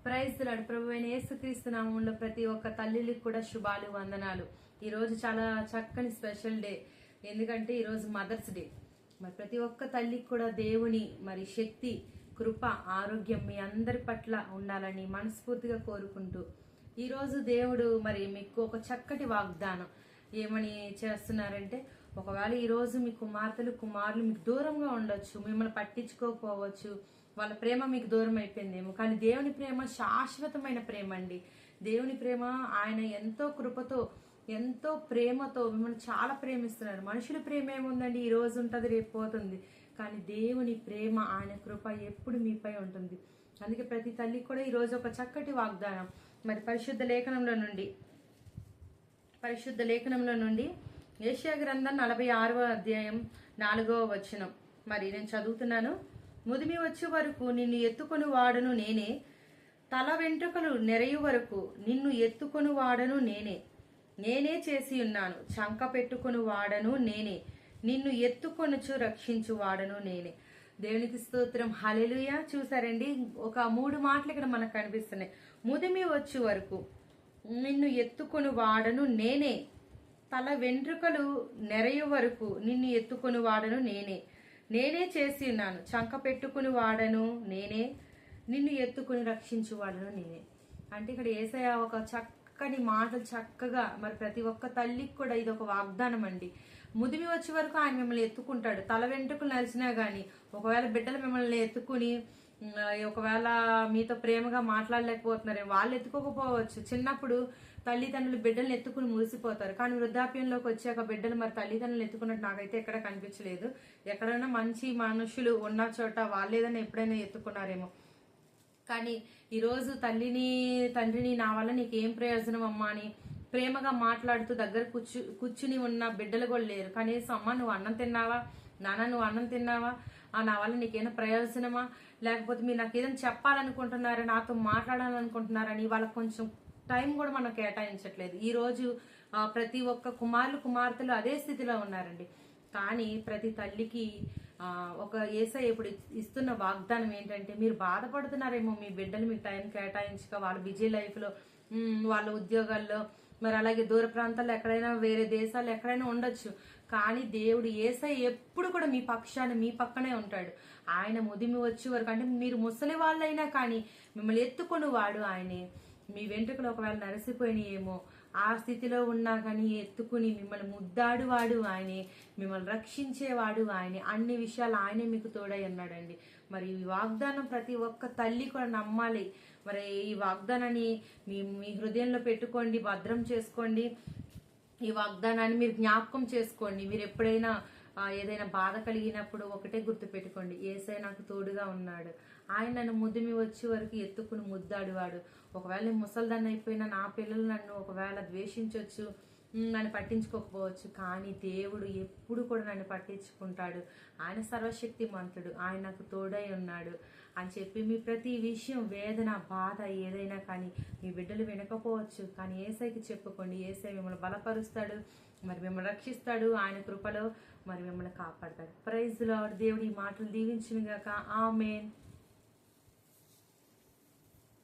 Praise lord. ప్రభువైన యేసుక్రీస్తు నామములో ప్రతి ఒక్క తల్లికి కూడా శుభాలు, వందనాలు. ఈ రోజు చాలా చక్కని స్పెషల్ డే. ఎందుకంటే ఈ రోజు మదర్స్ డే. మరి ప్రతి ఒక్క తల్లికి కూడా దేవుని శక్తి, కృప, ఆరోగ్యం మీ అందరి పట్ల ఉండాలని మనస్ఫూర్తిగా కోరుకుంటూ ఈ రోజు దేవుడు మీకు ఒక చక్కటి వాగ్దానం ఏమని చేస్తున్నారంటే, ఒకవేళ ఈ రోజు మీ కుమార్తెలు, కుమారులు మీకు దూరంగా ఉండొచ్చు, మిమ్మల్ని పట్టించుకోకపోవచ్చు, వాళ్ళ ప్రేమ మీకు దూరం అయిపోయిందేమో, కానీ దేవుని ప్రేమ శాశ్వతమైన ప్రేమ అండి. దేవుని ప్రేమ ఆయన ఎంతో కృపతో, ఎంతో ప్రేమతో మిమ్మల్ని చాలా ప్రేమిస్తున్నారు. మనుషుల ప్రేమ ఏముందండి, ఈ రోజు ఉంటుంది, రేపు పోతుంది. కానీ దేవుని ప్రేమ, ఆయన కృప ఎప్పుడు మీపై ఉంటుంది. అందుకే ప్రతి తల్లికి కూడా ఈ రోజు ఒక చక్కటి వాగ్దానం పరిశుద్ధ లేఖనంలో నుండి యెషయా గ్రంథం 46వ అధ్యాయం 4వ వచనం నేను చదువుతున్నాను. ముదిమి వచ్చే వరకు నిన్ను ఎత్తుకొని వాడను నేనే, తల వెంట్రుకలు నెరయు వరకు నిన్ను ఎత్తుకొని వాడను నేనే చేసి ఉన్నాను. చంక పెట్టుకొని వాడను నేనే, నిన్ను ఎత్తుకొనుచు రక్షించు వాడను నేనే. దేవునికి స్తోత్రం, హల్లెలూయా. చూసారండి, ఒక 3 మాటలు ఇక్కడ మనకు కనిపిస్తున్నాయి. ముదిమి వచ్చే వరకు నిన్ను ఎత్తుకొని వాడను నేనే, తల వెంట్రుకలు నెరయు వరకు నిన్ను ఎత్తుకొని వాడను నేనే చేసి ఉన్నాను. చంక పెట్టుకుని వాడను నేనే, నిన్ను ఎత్తుకుని రక్షించు వాడను నేనే. అంటే ఇక్కడ యేసయ్య ఒక చక్కని మాటలు చక్కగా ప్రతి ఒక్క తల్లికి కూడా ఇది ఒక వాగ్దానం అండి. ముదిమి వచ్చే వరకు ఆయన మిమ్మల్ని ఎత్తుకుంటాడు. తల వెంట్రుకలు నలిచినా గానీ, ఒకవేళ బిడ్డలు మిమ్మల్ని ఎత్తుకుని ఒకవేళ మీతో ప్రేమగా మాట్లాడలేకపోతున్నారే, వాళ్ళు ఎత్తుకోకపోవచ్చు. చిన్నప్పుడు తల్లిదండ్రులు బిడ్డలను ఎత్తుకుని మురిసిపోతారు, కానీ వృద్ధాప్యంలోకి వచ్చాక బిడ్డలు తల్లిదండ్రులు ఎత్తుకున్నట్టు నాకైతే ఎక్కడ కనిపించలేదు. ఎక్కడైనా మంచి మనుషులు ఉన్న చోట వాళ్ళు ఏదైనా ఎప్పుడైనా ఎత్తుకున్నారేమో. కానీ ఈరోజు తండ్రిని నా వల్ల నీకేం ప్రయోజనం అమ్మా అని ప్రేమగా మాట్లాడుతూ దగ్గర కూర్చుని ఉన్న బిడ్డలు కూడా లేరు. కనీసం అమ్మ నువ్వు అన్నం తిన్నావా, నాన్న నువ్వు అన్నం తిన్నావా, నా వల్ల నీకేమైనా ప్రయోజనమా, లేకపోతే మీరు నాకు ఏదైనా చెప్పాలనుకుంటున్నారా, నాతో మాట్లాడాలనుకుంటున్నారని వాళ్ళకి కొంచెం టైం కూడా మనం కేటాయించట్లేదు. ఈ రోజు ప్రతి ఒక్క కుమార్తెలు అదే స్థితిలో ఉన్నారండి. కానీ ప్రతి తల్లికి ఒక యేసయ్య ఇప్పుడు ఇస్తున్న వాగ్దానం ఏంటంటే, మీరు బాధపడుతున్నారేమో, మీ బిడ్డలు మీకు టైం కేటాయించక వాళ్ళ బిజీ లైఫ్ లో, వాళ్ళ ఉద్యోగాల్లో, అలాగే దూర ప్రాంతాల్లో ఎక్కడైనా, వేరే దేశాల్లో ఎక్కడైనా ఉండొచ్చు. కానీ దేవుడు యేసయ్య ఎప్పుడు కూడా మీ పక్షాన, మీ పక్కనే ఉంటాడు. ఆయన ముదిమి వచ్చే వరకు, అంటే మీరు ముసలి వాళ్ళైనా కానీ మిమ్మల్ని ఎత్తుకొని వాడు ఆయనే. మీ వెంట్రుకలు ఒకవేళ నరిసిపోయినాయేమో, ఆ స్థితిలో ఉన్నా కానీ ఎత్తుకుని మిమ్మల్ని ముద్దాడువాడు ఆయనే, మిమ్మల్ని రక్షించేవాడు ఆయనే. అన్ని విషయాలు ఆయనే మీకు తోడై ఉన్నాడండి. ఈ వాగ్దానం ప్రతి ఒక్క తల్లి కూడా నమ్మాలి. ఈ వాగ్దానాన్ని మీ హృదయంలో పెట్టుకోండి, భద్రం చేసుకోండి. ఈ వాగ్దానాన్ని మీరు జ్ఞాపకం చేసుకోండి. మీరు ఎప్పుడైనా ఏదైనా బాధ కలిగినప్పుడు ఒకటే గుర్తు పెట్టుకోండి, యేసయ్య నాకు తోడుగా ఉన్నాడు. ఆయన నన్ను ముదిమి వచ్చే వరకు ఎత్తుకుని ముద్దాడువాడు. ఒకవేళ ముసల్దాన్ని అయిపోయినా నా పిల్లలు నన్ను ఒకవేళ ద్వేషించవచ్చు, నన్ను పట్టించుకోకపోవచ్చు, కానీ దేవుడు ఎప్పుడు కూడా నన్ను పట్టించుకుంటాడు. ఆయన సర్వశక్తి మంతుడు, ఆయన నాకు తోడై ఉన్నాడు అని చెప్పి మీ ప్రతి విషయం, వేదన, బాధ ఏదైనా కానీ మీ బిడ్డలు వినకపోవచ్చు, కానీ యేసయ్యకి చెప్పుకోండి. యేసయ్య మిమ్మల్ని బలపరుస్తాడు, మిమ్మల్ని రక్షిస్తాడు. ఆయన కృపలో మిమ్మల్ని కాపాడతాడు. Praise Lord. దేవుడి మాటలు దీవించును గాక. ఆమేన్.